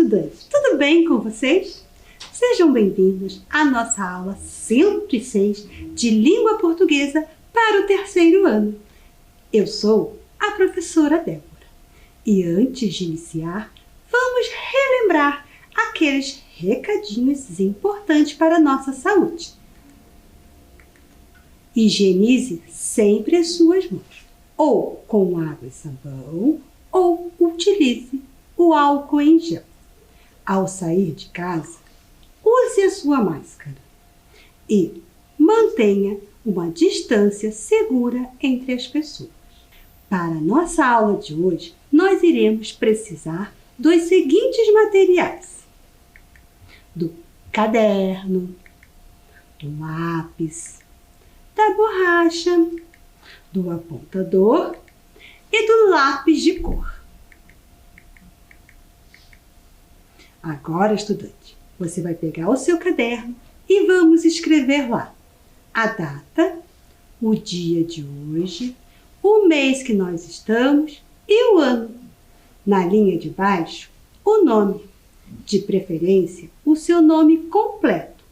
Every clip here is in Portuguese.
estudantes! Tudo bem com vocês? Sejam bem-vindos à nossa aula 106 de Língua Portuguesa para o terceiro ano. Eu sou a professora Débora. E antes de iniciar, vamos relembrar aqueles recadinhos importantes para a nossa saúde. Higienize sempre as suas mãos, ou com água e sabão, ou utilize o álcool em gel. Ao sair de casa, use a sua máscara e mantenha uma distância segura entre as pessoas. Para a nossa aula de hoje, nós iremos precisar dos seguintes materiais: do caderno, do lápis, da borracha, do apontador e do lápis de cor. Agora, estudante, você vai pegar o seu caderno e vamos escrever lá a data, o dia de hoje, o mês que nós estamos e o ano. Na linha de baixo, o nome. De preferência, o seu nome completo.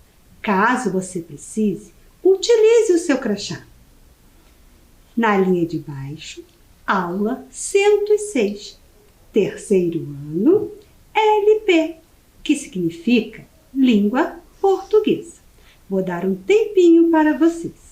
Caso você precise, utilize o seu crachá. Na linha de baixo, aula 106, terceiro ano, LP, que significa Língua Portuguesa. Vou dar um tempinho para vocês.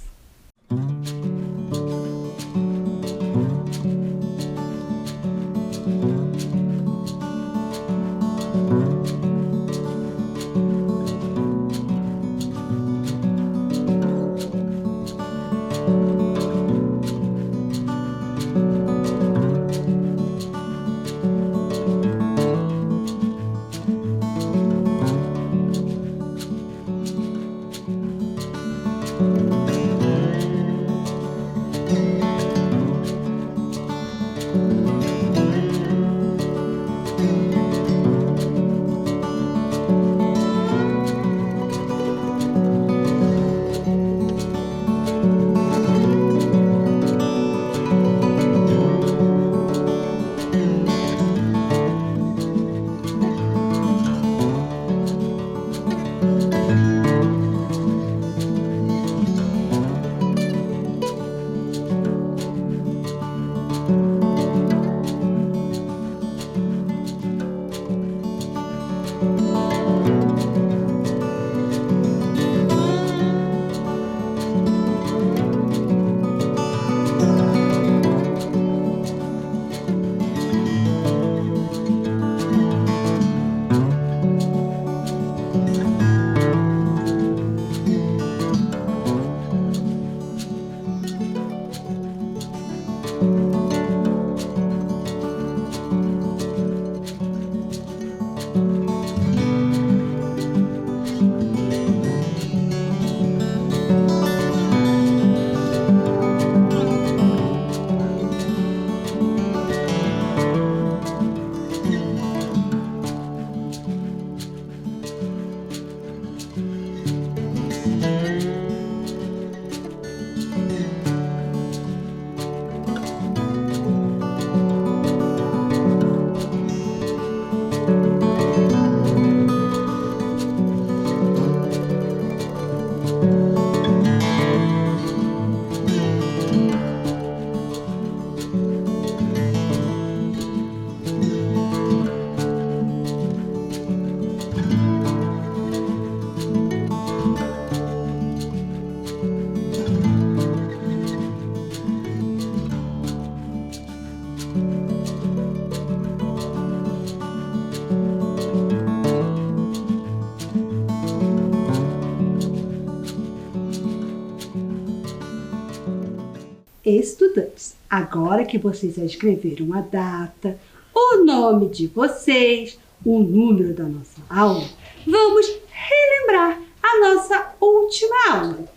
Estudantes, agora que vocês já escreveram a data, o nome de vocês, o número da nossa aula, vamos relembrar a nossa última aula.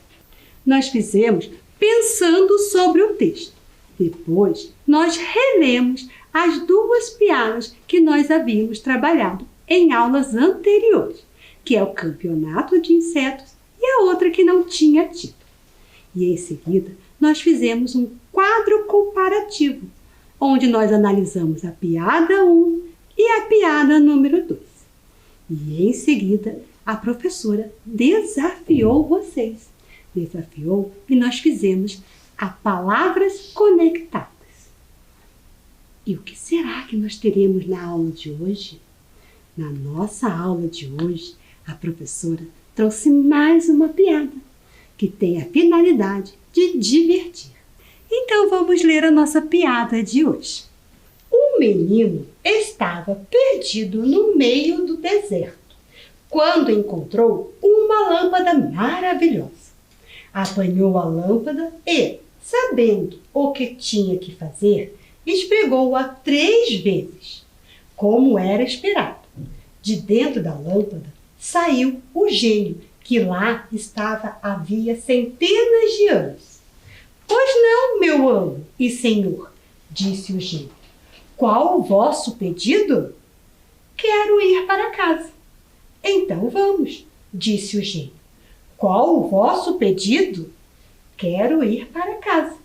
Nós fizemos pensando sobre o texto. Depois, nós relemos as duas piadas que nós havíamos trabalhado em aulas anteriores, que é o campeonato de insetos e a outra que não tinha título. E em seguida, nós fizemos um quadro comparativo, onde nós analisamos a piada 1 e a piada número 2. E em seguida, a professora desafiou vocês. Desafiou e nós fizemos as palavras conectadas. E o que será que nós teremos na aula de hoje? Na nossa aula de hoje, a professora trouxe mais uma piada que tem a finalidade de divertir. Então vamos ler a nossa piada de hoje. Um menino estava perdido no meio do deserto quando encontrou uma lâmpada maravilhosa. Apanhou a lâmpada e, sabendo o que tinha que fazer, esfregou-a 3 vezes, como era esperado. De dentro da lâmpada saiu o gênio, que lá estava havia centenas de anos. Pois não, meu amo e senhor, disse o gênio. Qual o vosso pedido? Quero ir para casa. Então vamos, disse o gênio. Qual o vosso pedido? Quero ir para casa.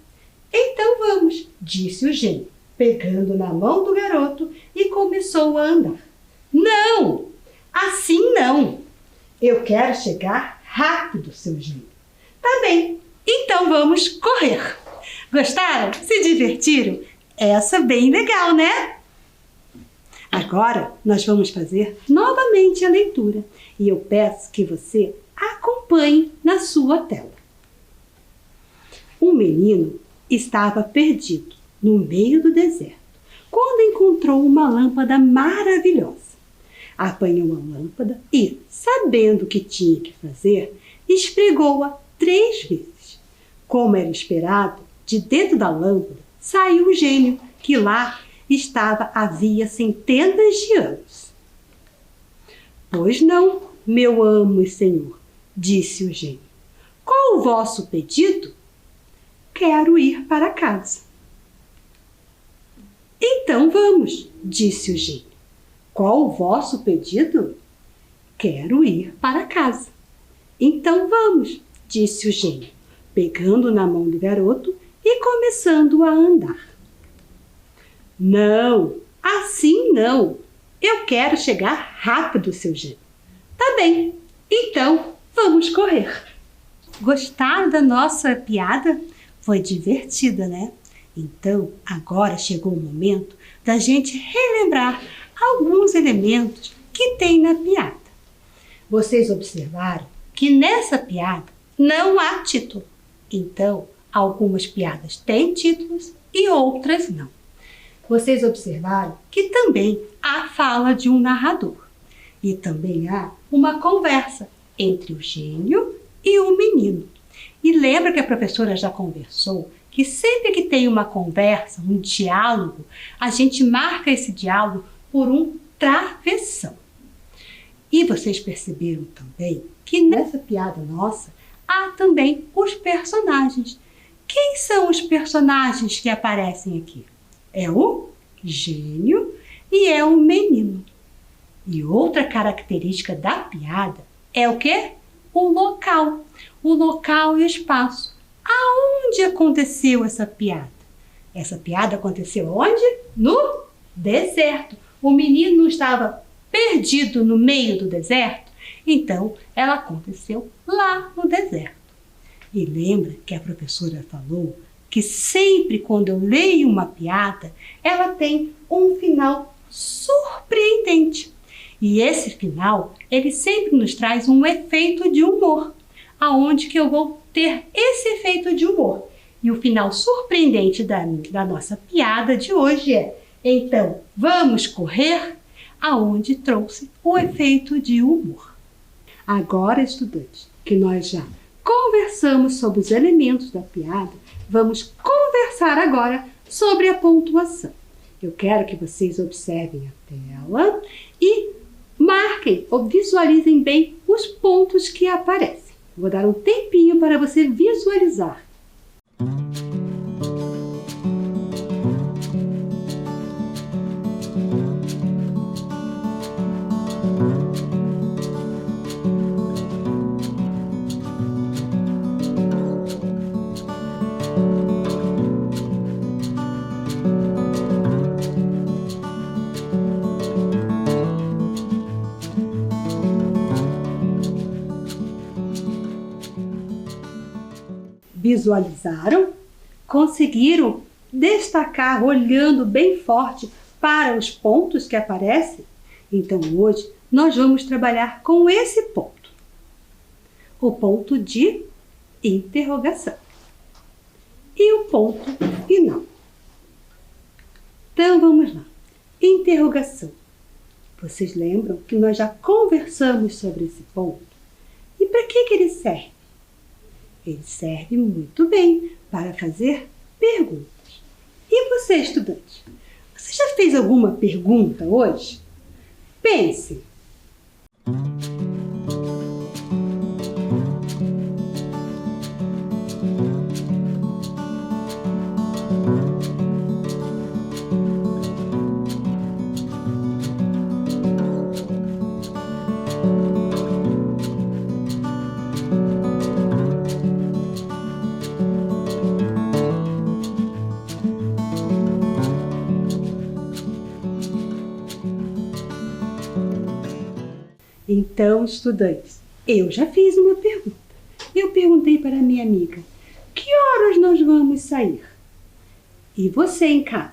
Então vamos, disse o gênio, pegando na mão do garoto e começou a andar. Não, assim não. Eu quero chegar rápido, seu gênio. Tá bem, então vamos correr. Gostaram? Se divertiram? Essa é bem legal, né? Agora nós vamos fazer novamente a leitura e eu peço que você acompanhe na sua tela. Um menino estava perdido no meio do deserto quando encontrou uma lâmpada maravilhosa. Apanhou a lâmpada e, sabendo o que tinha que fazer, esfregou-a 3 vezes. Como era esperado, de dentro da lâmpada saiu o gênio, que lá estava havia centenas de anos. Pois não, meu amo e senhor, disse o gênio. Qual o vosso pedido? Quero ir para casa. Então vamos, disse o gênio. Qual o vosso pedido? Quero ir para casa. Então vamos, disse o gênio, pegando na mão do garoto e começando a andar. Não, assim não. Eu quero chegar rápido, seu gênio. Tá bem, então vamos correr. Gostaram da nossa piada? Foi divertida, né? Então, agora chegou o momento da gente relembrar alguns elementos que tem na piada. Vocês observaram que nessa piada não há título. Então, algumas piadas têm títulos e outras não. Vocês observaram que também há fala de um narrador. E também há uma conversa entre o gênio e o menino. E lembra que a professora já conversou que sempre que tem uma conversa, um diálogo, a gente marca esse diálogo por um travessão. E vocês perceberam também que nessa piada nossa há também os personagens. Quem são os personagens que aparecem aqui? É o gênio e é o menino. E outra característica da piada é o quê? O local e o espaço. Aonde aconteceu essa piada? Essa piada aconteceu onde? No deserto. O menino estava perdido no meio do deserto, então ela aconteceu lá no deserto. E lembra que a professora falou que sempre quando eu leio uma piada, ela tem um final surpreendente. E esse final, ele sempre nos traz um efeito de humor, aonde que eu vou ter esse efeito de humor. E o final surpreendente da nossa piada de hoje é: então, vamos correr, aonde trouxe o efeito de humor. Agora, estudantes, que nós já conversamos sobre os elementos da piada, vamos conversar agora sobre a pontuação. Eu quero que vocês observem a tela e marquem ou visualizem bem os pontos que aparecem. Vou dar um tempinho para você visualizar. Visualizaram? Conseguiram destacar olhando bem forte para os pontos que aparecem? Então hoje nós vamos trabalhar com esse ponto. O ponto de interrogação. E o ponto final. Então vamos lá. Interrogação. Vocês lembram que nós já conversamos sobre esse ponto? E para que ele serve? Ele serve muito bem para fazer perguntas. E você, estudante? Você já fez alguma pergunta hoje? Pense. Então, estudantes, eu já fiz uma pergunta. Eu perguntei para minha amiga, que horas nós vamos sair? E você em casa?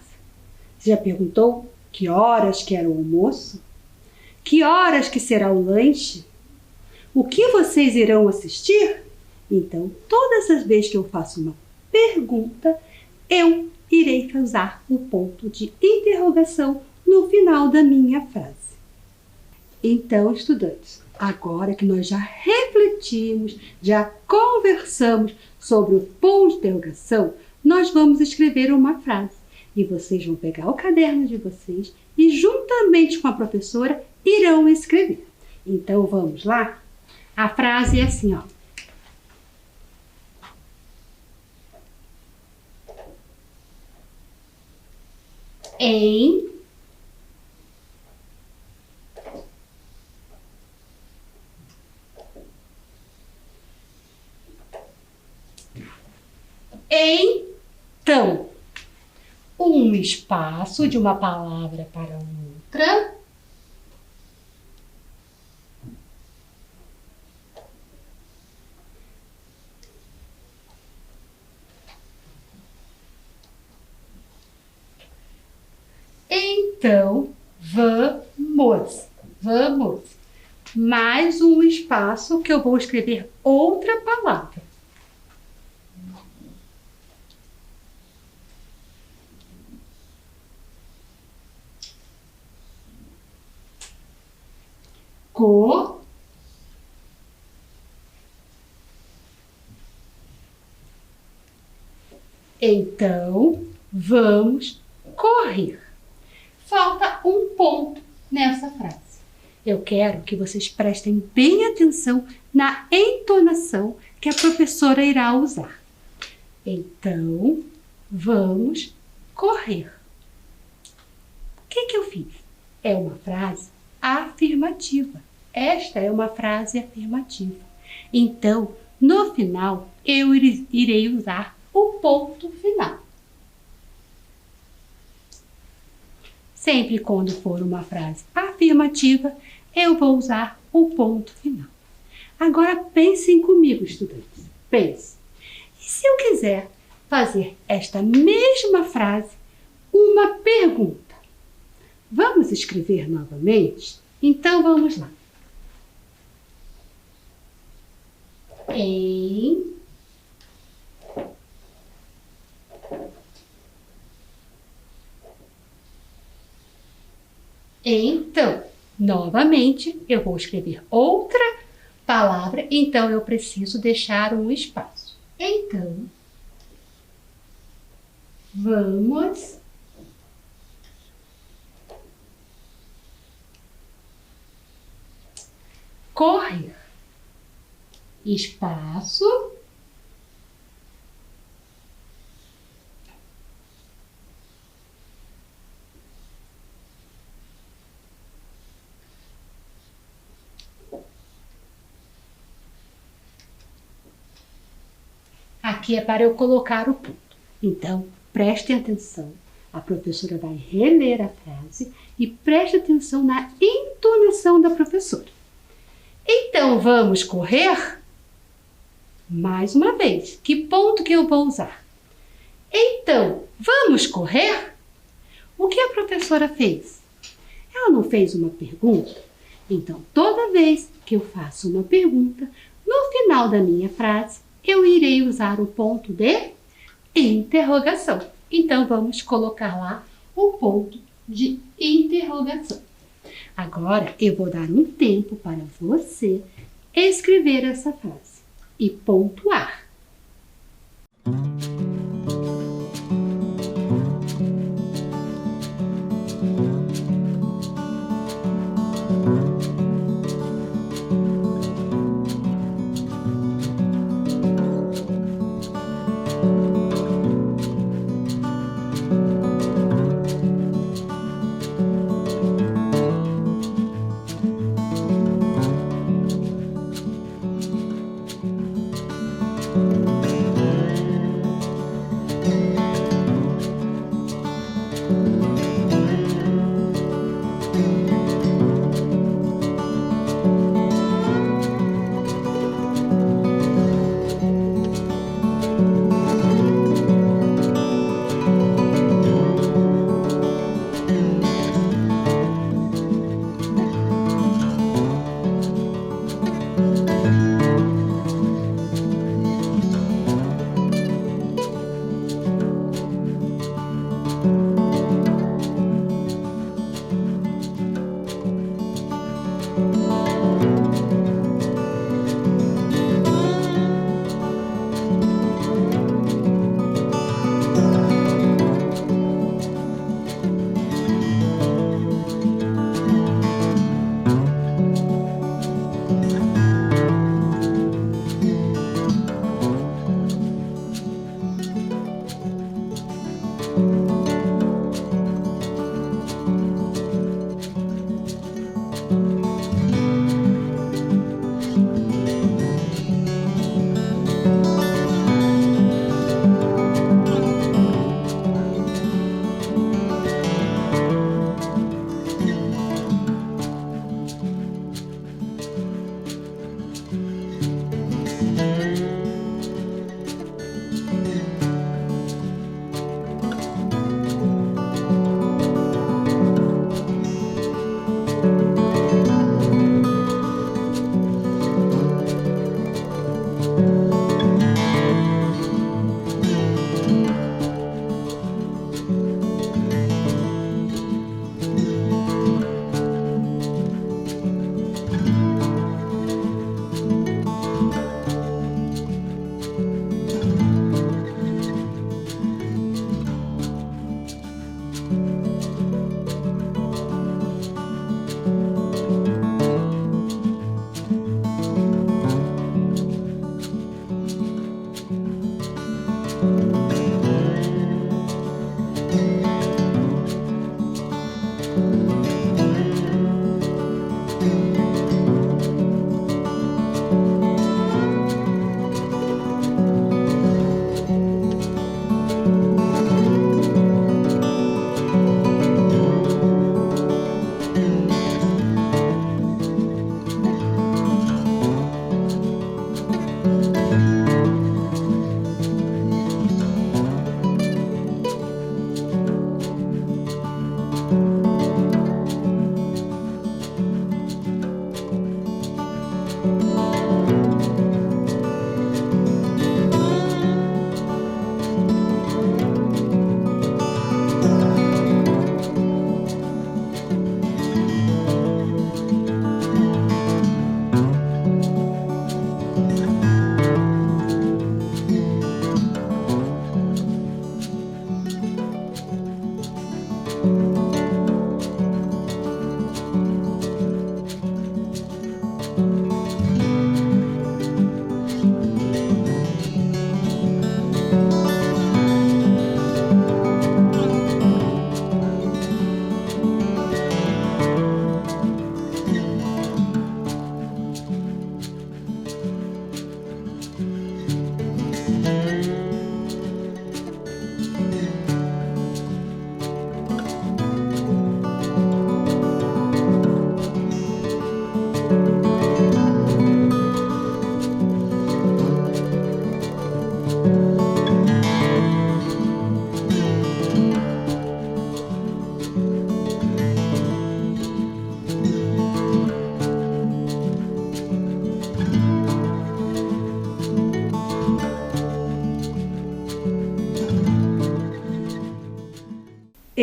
Já perguntou que horas que era o almoço? Que horas que será o lanche? O que vocês irão assistir? Então, todas as vezes que eu faço uma pergunta, eu irei usar o ponto de interrogação no final da minha frase. Então, estudantes, agora que nós já refletimos, já conversamos sobre o ponto de interrogação, nós vamos escrever uma frase. E vocês vão pegar o caderno de vocês e, juntamente com a professora, irão escrever. Então, vamos lá? A frase é assim, ó. Então, um espaço de uma palavra para outra. Então, vamos. Mais um espaço que eu vou escrever outra palavra. Então, vamos correr. Falta um ponto nessa frase. Eu quero que vocês prestem bem atenção na entonação que a professora irá usar. Então, vamos correr. O que eu fiz? É uma frase afirmativa. Esta é uma frase afirmativa. Então, no final, eu irei usar o ponto final. Sempre quando for uma frase afirmativa, eu vou usar o ponto final. Agora pensem comigo, estudantes. Pense. E se eu quiser fazer esta mesma frase uma pergunta? Vamos escrever novamente? Então vamos lá. Então, novamente, eu vou escrever outra palavra, então eu preciso deixar um espaço. Então, vamos correr. Espaço. Aqui é para eu colocar o ponto. Então, prestem atenção. A professora vai reler a frase e preste atenção na entonação da professora. Então, vamos correr? Mais uma vez, que ponto que eu vou usar? Então, vamos correr? O que a professora fez? Ela não fez uma pergunta? Então, toda vez que eu faço uma pergunta, no final da minha frase, eu irei usar o ponto de interrogação. Então, vamos colocar lá o ponto de interrogação. Agora, eu vou dar um tempo para você escrever essa frase e pontuar.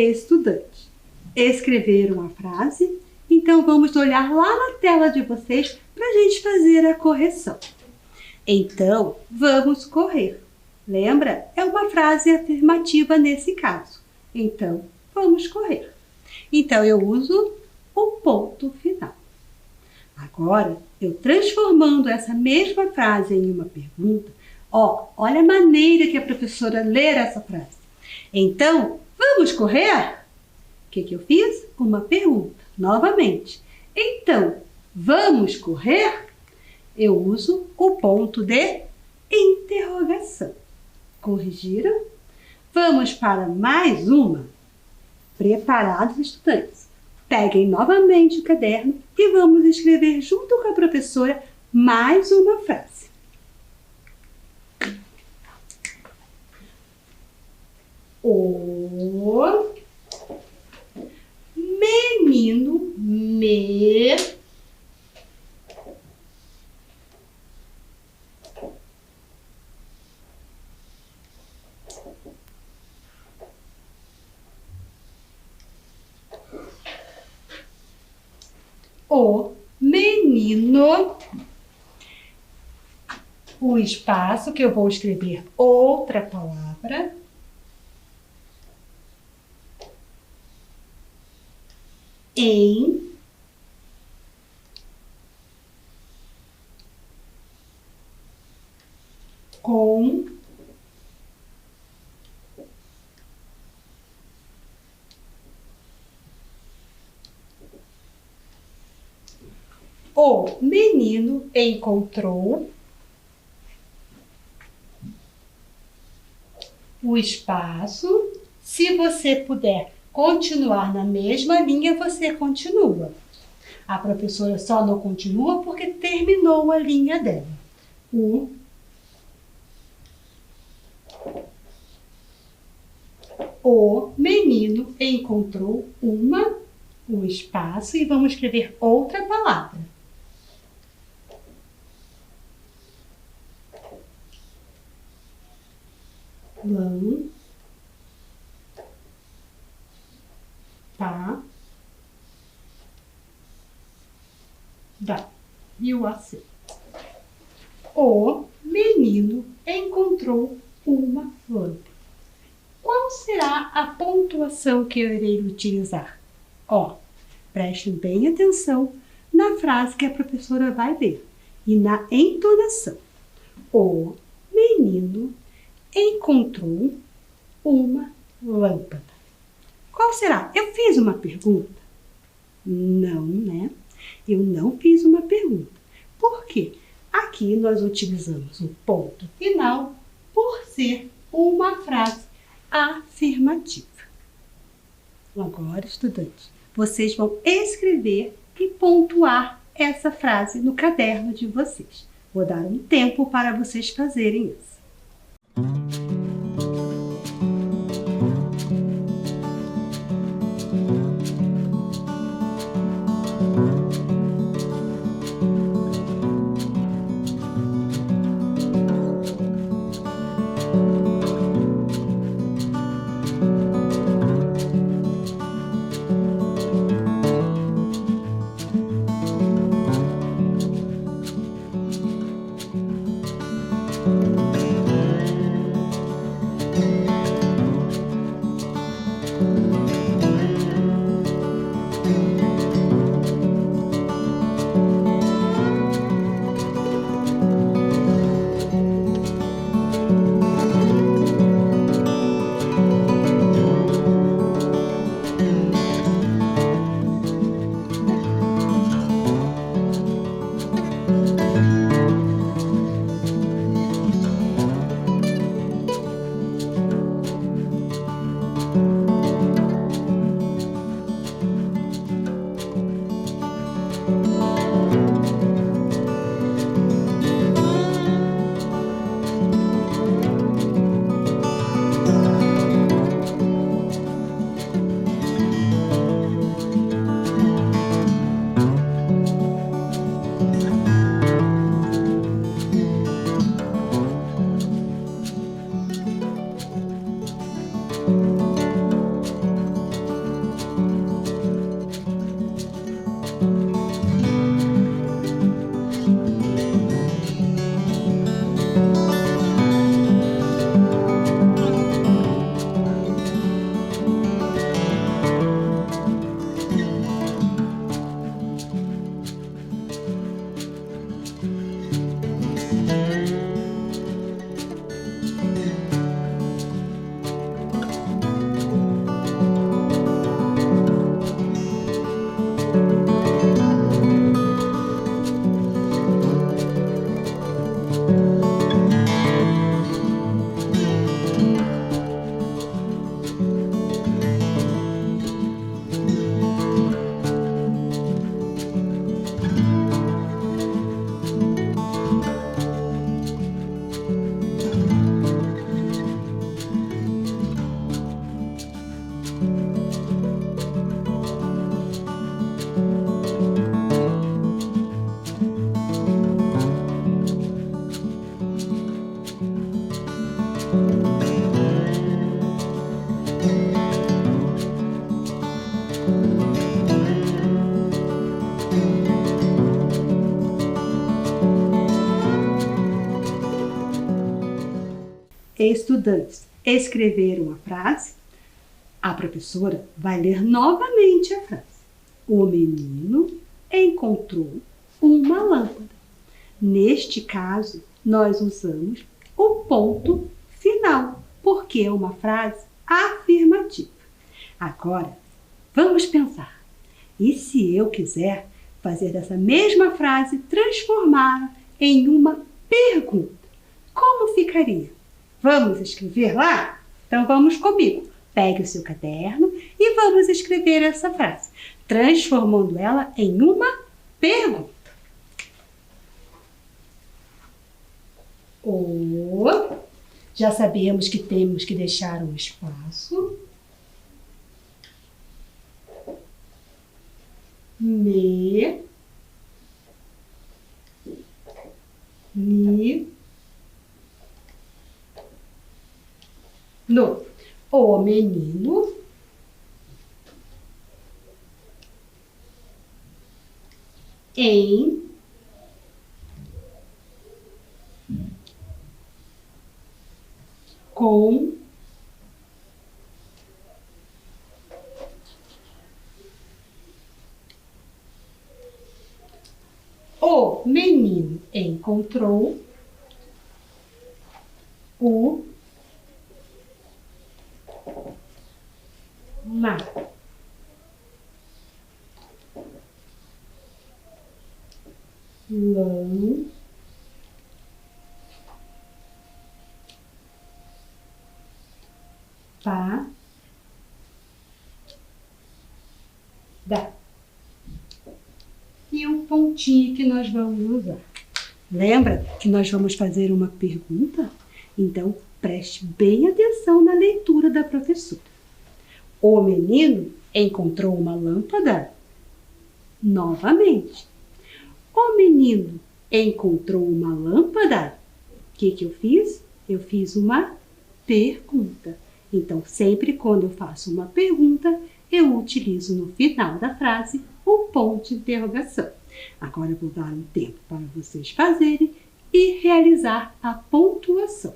estudantes. Escreveram a frase? Então vamos olhar lá na tela de vocês para a gente fazer a correção. Então, vamos correr. Lembra? É uma frase afirmativa nesse caso. Então, vamos correr. Então, eu uso o ponto final. Agora, eu transformando essa mesma frase em uma pergunta, olha a maneira que a professora lê essa frase. Então, vamos correr? O que eu fiz? Uma pergunta, novamente. Então, vamos correr? Eu uso o ponto de interrogação. Corrigiram? Vamos para mais uma? Preparados, estudantes? Peguem novamente o caderno e vamos escrever junto com a professora mais uma frase. O menino me o menino, o espaço que eu vou escrever outra palavra, em com o menino encontrou o espaço. Se você puder continuar na mesma linha, você continua. A professora só não continua porque terminou a linha dela. O menino encontrou o espaço e vamos escrever outra palavra. E o acento. O menino encontrou uma lâmpada. Qual será a pontuação que eu irei utilizar? Prestem bem atenção na frase que a professora vai ler e na entonação. O menino encontrou uma lâmpada. Qual será? Eu fiz uma pergunta? Não, né? Eu não fiz uma pergunta. Por quê? Aqui nós utilizamos o ponto final por ser uma frase afirmativa. Agora, estudantes, vocês vão escrever e pontuar essa frase no caderno de vocês. Vou dar um tempo para vocês fazerem isso. estudantes escreveram a frase, a professora vai ler novamente a frase. O menino encontrou uma lâmpada. Neste caso, nós usamos o ponto final, porque é uma frase afirmativa. Agora, vamos pensar. E se eu quiser fazer essa mesma frase transformá-la em uma pergunta? Como ficaria? Vamos escrever lá? Então vamos comigo. Pegue o seu caderno e vamos escrever essa frase, transformando ela em uma pergunta. Já sabemos que temos que deixar um espaço. Me, ni, no. O menino em com o menino encontrou uma lâmpada. E o pontinho que nós vamos usar. Lembra que nós vamos fazer uma pergunta? Então, preste bem atenção na leitura da professora. O menino encontrou uma lâmpada? Novamente. O menino encontrou uma lâmpada? O que eu fiz? Eu fiz uma pergunta. Então, sempre quando eu faço uma pergunta, eu utilizo no final da frase o ponto de interrogação. Agora eu vou dar um tempo para vocês fazerem e realizar a pontuação.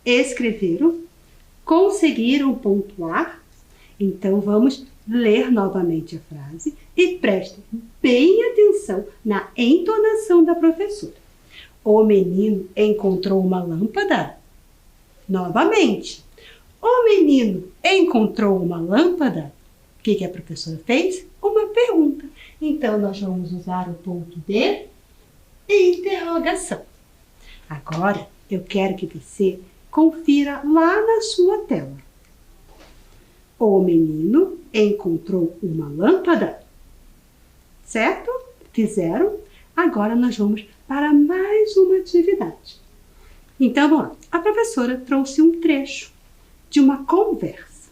escreveram? Conseguiram pontuar? Então vamos ler novamente a frase e prestem bem atenção na entonação da professora. O menino encontrou uma lâmpada? Novamente. O menino encontrou uma lâmpada? O que a professora fez? Uma pergunta. Então nós vamos usar o ponto de interrogação. Agora eu quero que você confira lá na sua tela. O menino encontrou uma lâmpada? Certo? Fizeram? Agora nós vamos para mais uma atividade. Então, vamos lá. A professora trouxe um trecho de uma conversa.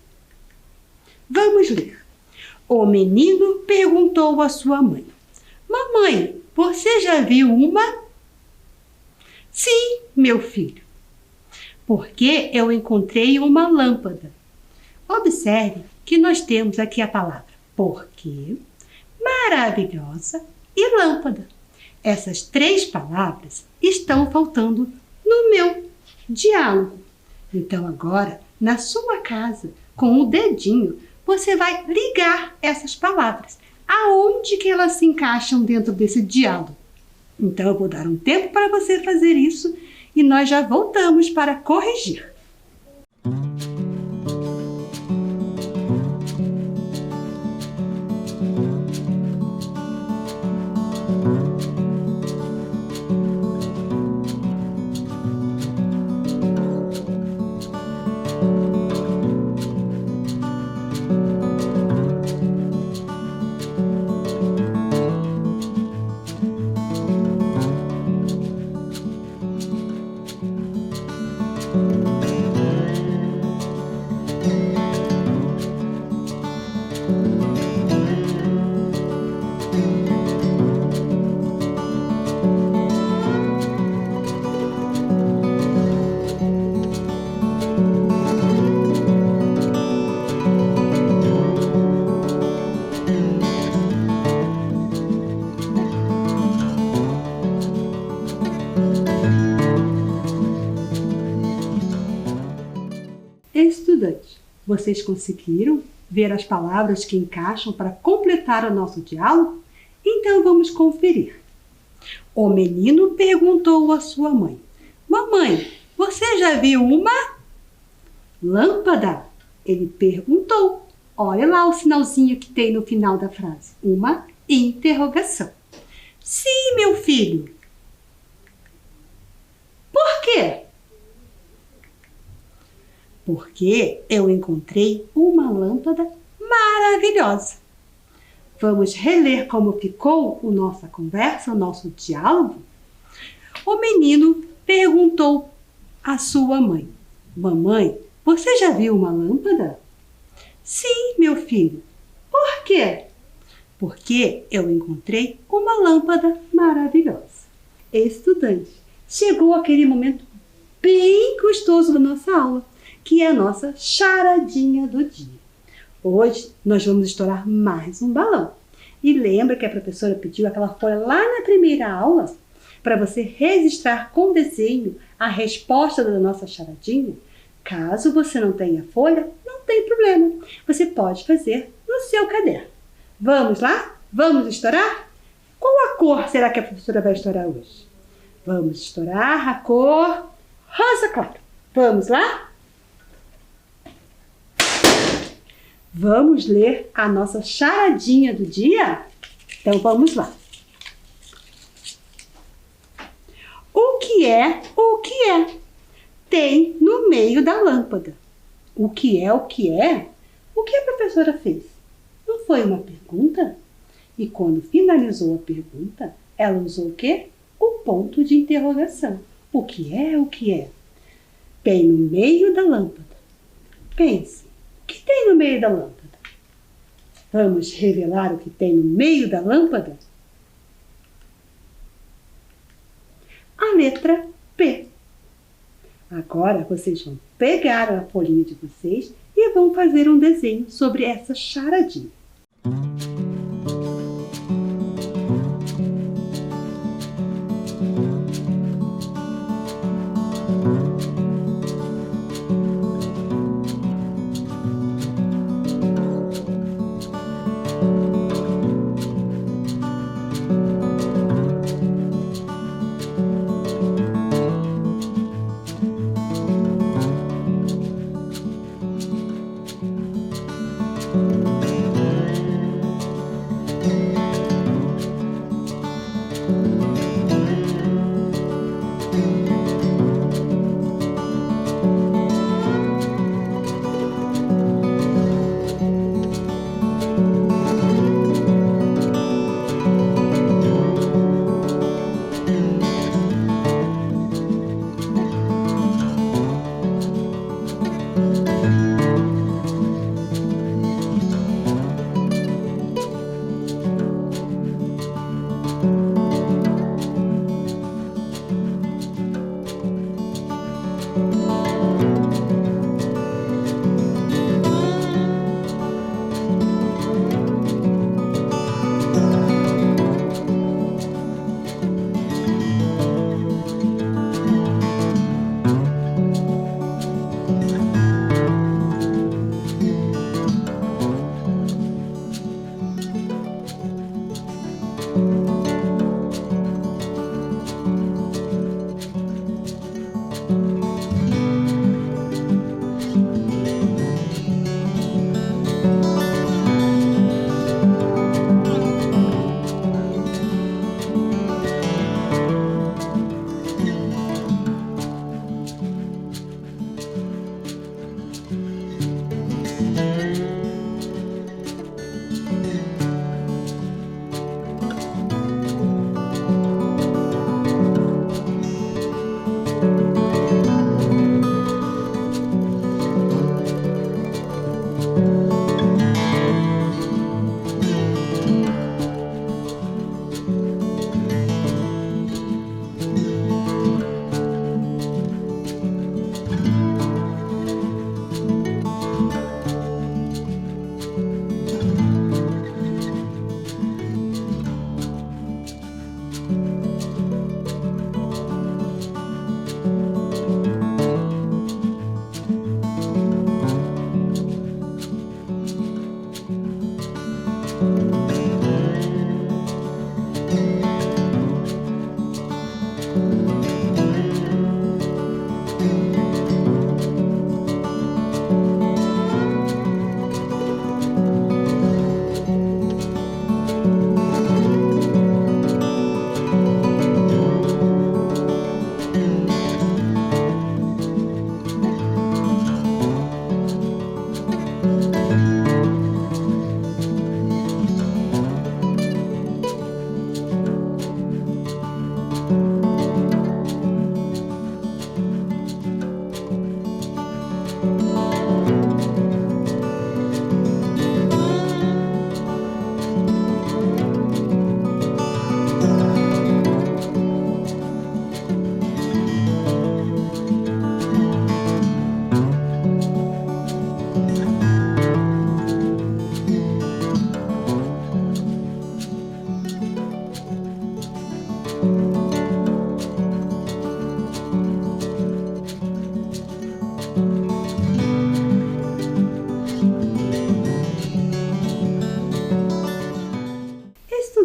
Vamos ler. O menino perguntou à sua mãe: Mamãe, você já viu uma? Sim, meu filho. Porque eu encontrei uma lâmpada. Observe que nós temos aqui a palavra porque, maravilhosa e lâmpada. Essas três palavras estão faltando no meu diálogo. Então agora, na sua casa, com o dedinho, você vai ligar essas palavras. Aonde que elas se encaixam dentro desse diálogo? Então eu vou dar um tempo para você fazer isso e nós já voltamos para corrigir. Estudantes, vocês conseguiram ver as palavras que encaixam para completar o nosso diálogo? Então vamos conferir. O menino perguntou à sua mãe: Mamãe, você já viu uma lâmpada? Ele perguntou. Olha lá o sinalzinho que tem no final da frase. Uma interrogação. Sim, meu filho. Por quê? Porque eu encontrei uma lâmpada maravilhosa. Vamos reler como ficou a nossa conversa, o nosso diálogo? O menino perguntou à sua mãe: Mamãe, você já viu uma lâmpada? Sim, meu filho. Por quê? Porque eu encontrei uma lâmpada maravilhosa. Estudante, chegou aquele momento bem gostoso da nossa aula, que é a nossa charadinha do dia. Hoje nós vamos estourar mais um balão. E lembra que a professora pediu aquela folha lá na primeira aula para você registrar com desenho a resposta da nossa charadinha? Caso você não tenha folha, não tem problema. Você pode fazer no seu caderno. Vamos lá? Vamos estourar? Qual a cor será que a professora vai estourar hoje? Vamos estourar a cor rosa claro. Vamos lá? Vamos ler a nossa charadinha do dia? Então vamos lá. O que é? Tem no meio da lâmpada. O que é? O que a professora fez? Não foi uma pergunta? E quando finalizou a pergunta, ela usou o quê? O ponto de interrogação. O que é? Tem no meio da lâmpada. Pense, o que tem no meio da lâmpada? Vamos revelar o que tem no meio da lâmpada? A letra P. Agora vocês vão pegar a folhinha de vocês e vão fazer um desenho sobre essa charadinha.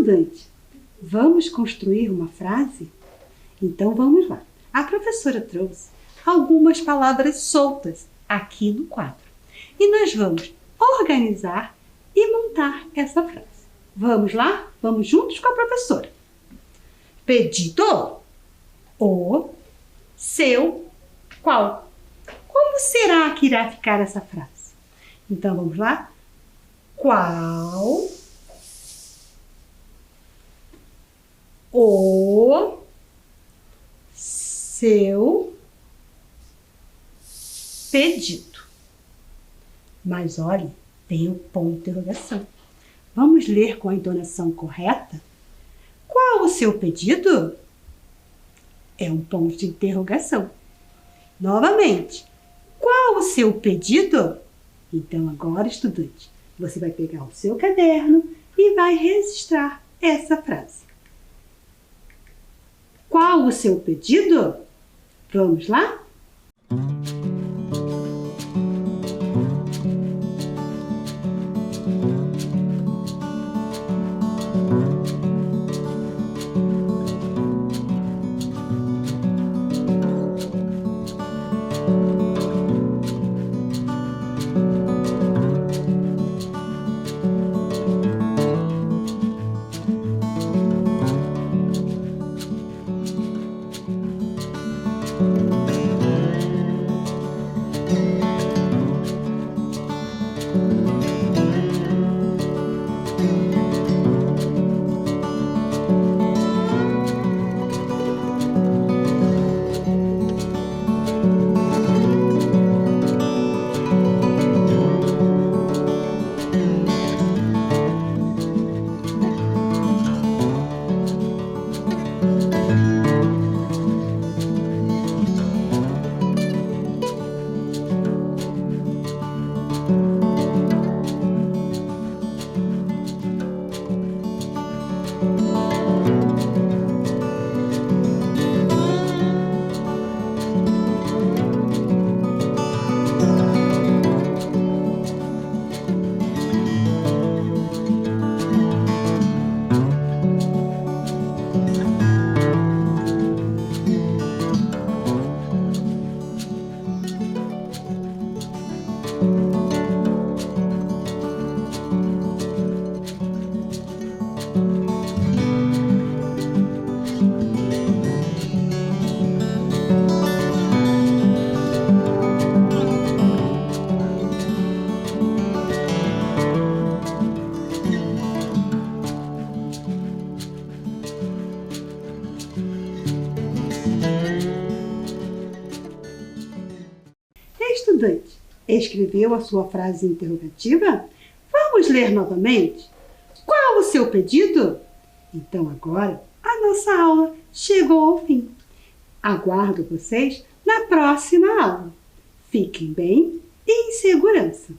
Estudante, vamos construir uma frase? Então vamos lá. A professora trouxe algumas palavras soltas aqui no quadro. E nós vamos organizar e montar essa frase. Vamos lá? Vamos juntos com a professora. Pedido. O. Seu. Qual? Como será que irá ficar essa frase? Então vamos lá? Qual o seu pedido? Mas olhe, tem o ponto de interrogação. Vamos ler com a entonação correta? Qual o seu pedido? É um ponto de interrogação. Novamente, qual o seu pedido? Então agora, estudante, você vai pegar o seu caderno e vai registrar essa frase. Qual o seu pedido? Vamos lá? Estudante, escreveu a sua frase interrogativa? Vamos ler novamente? Qual o seu pedido? Então agora a nossa aula chegou ao fim. Aguardo vocês na próxima aula. Fiquem bem e em segurança.